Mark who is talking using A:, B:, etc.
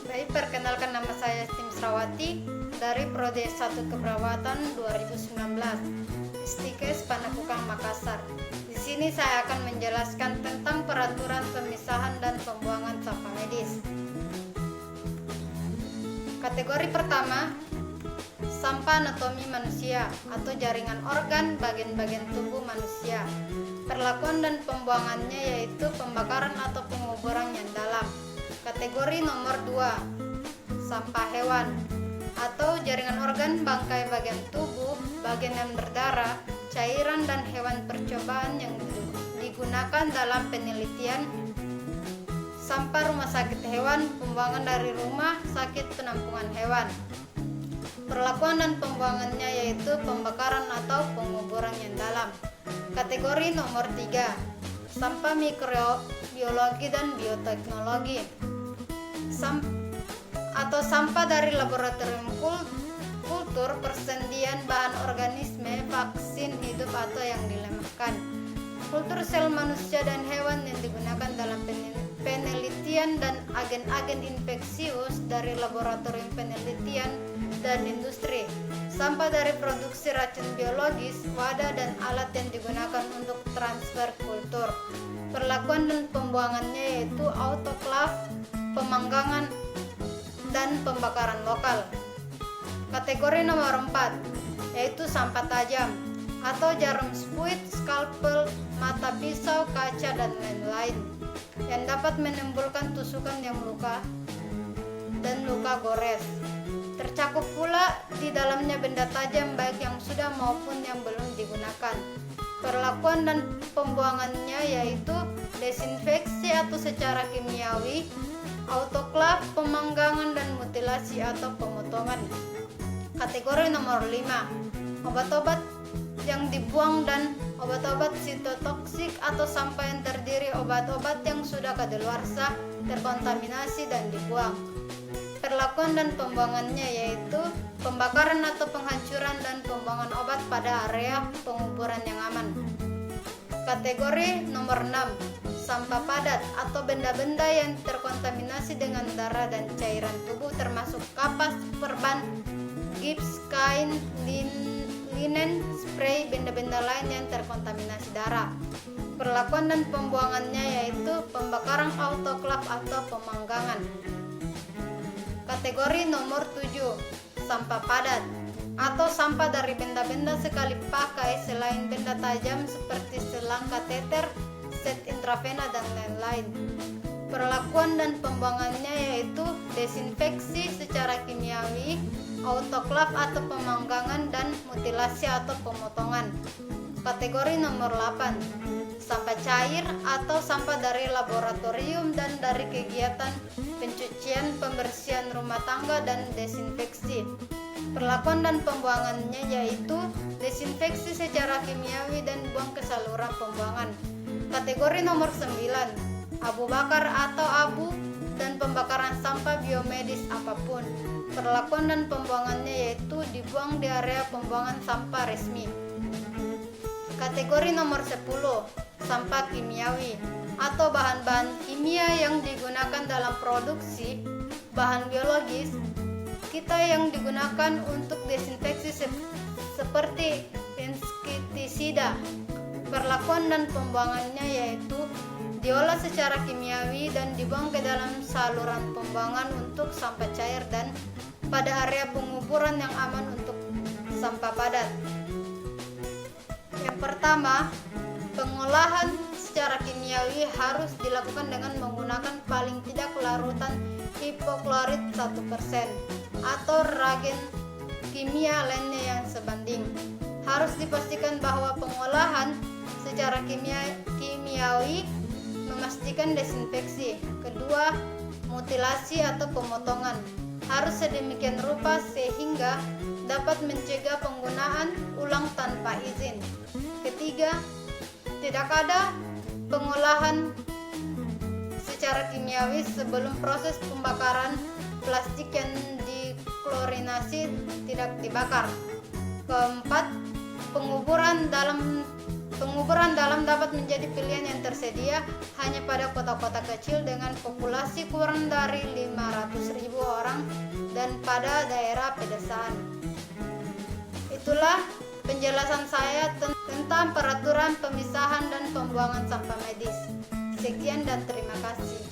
A: Baik, perkenalkan nama saya Tim Srawati dari Prodi 1 Keperawatan 2019, Stikes Panakukang Makassar. Di sini saya akan menjelaskan tentang peraturan pemisahan dan pembuangan sampah medis. Kategori pertama, sampah anatomi manusia atau jaringan organ bagian-bagian tubuh manusia. Perlakuan dan pembuangannya yaitu pembakaran atau penguburan yang dalam. Kategori nomor 2, sampah hewan atau jaringan organ bangkai bagian tubuh, bagian yang berdarah, cairan dan hewan percobaan yang digunakan dalam penelitian. Sampah rumah sakit hewan, pembuangan dari rumah sakit penampungan hewan. Perlakuan dan pembuangannya yaitu pembakaran atau penguburan yang dalam. Kategori nomor 3, sampah mikrobiologi dan bioteknologi atau sampah dari laboratorium kultur, persendian bahan organisme, vaksin hidup atau yang dilemahkan, kultur sel manusia dan hewan yang digunakan dalam penelitian dan agen-agen infeksius dari laboratorium penelitian dan industri, sampah dari produksi racun biologis, wadah dan alat yang digunakan untuk transfer kultur. Perlakuan dan pembuangannya yaitu autoklav, pemanggangan, dan pembakaran lokal. Kategori nomor 4 yaitu sampah tajam atau jarum spuit, skalpel, mata pisau, kaca, dan lain-lain yang dapat menimbulkan tusukan yang luka dan luka gores. Tercakup pula di dalamnya benda tajam baik yang sudah maupun yang belum digunakan. Perlakuan dan pembuangannya yaitu desinfeksi atau secara kimiawi, autoklav, pemanggangan, dan mutilasi atau pemotongan. Kategori nomor 5, obat-obat yang dibuang dan obat-obat sitotoksik atau sampah yang terdiri obat-obat yang sudah kadaluarsa, terkontaminasi, dan dibuang. Perlakuan dan pembuangannya yaitu pembakaran atau penghancuran dan pembuangan obat pada area penguburan yang aman. Kategori nomor 6, sampah padat atau benda-benda yang terkontaminasi dengan darah dan cairan tubuh termasuk kapas, perban, gips, kain, linen, spray, benda-benda lain yang terkontaminasi darah. Perlakuan dan pembuangannya yaitu pembakaran autoklav atau pemanggangan. Kategori nomor 7, sampah padat atau sampah dari benda-benda sekali pakai selain benda tajam seperti selang kateter, set intravena, dan lain-lain. Perlakuan dan pembuangannya yaitu desinfeksi secara kimiawi, autoklav atau pemanggangan, dan mutilasi atau pemotongan. Kategori nomor 8, sampah cair atau sampah dari laboratorium dan dari kegiatan pencucian, pembersihan rumah tangga, dan desinfeksi. Perlakuan dan pembuangannya yaitu desinfeksi secara kimiawi dan buang ke saluran pembuangan. Kategori nomor 9, abu bakar atau abu dan pembakaran sampah biomedis apapun. Perlakuan dan pembuangannya yaitu dibuang di area pembuangan sampah resmi. Kategori nomor 10, sampah kimiawi atau bahan-bahan kimia yang digunakan dalam produksi bahan biologis kita yang digunakan untuk desinfeksi seperti insektisida. Perlakuan dan pembuangannya yaitu diolah secara kimiawi dan dibuang ke dalam saluran pembuangan untuk sampah cair dan pada area penguburan yang aman untuk sampah padat. Yang pertama, pengolahan secara kimiawi harus dilakukan dengan menggunakan paling tidak larutan hipoklorit 1% atau reagen kimia lainnya yang sebanding. Harus dipastikan bahwa pengolahan secara kimiawi memastikan desinfeksi. Kedua, mutilasi atau pemotongan harus sedemikian rupa sehingga dapat mencegah penggunaan ulang tanpa izin. Ketiga, tidak ada pengolahan secara kimiawi sebelum proses pembakaran plastik yang diklorinasi tidak dibakar. Keempat, penguburan dalam dapat menjadi pilihan yang tersedia hanya pada kota-kota kecil dengan populasi kurang dari 500 pada daerah pedesaan. Itulah penjelasan saya tentang peraturan pemisahan dan pembuangan sampah medis. Sekian dan terima kasih.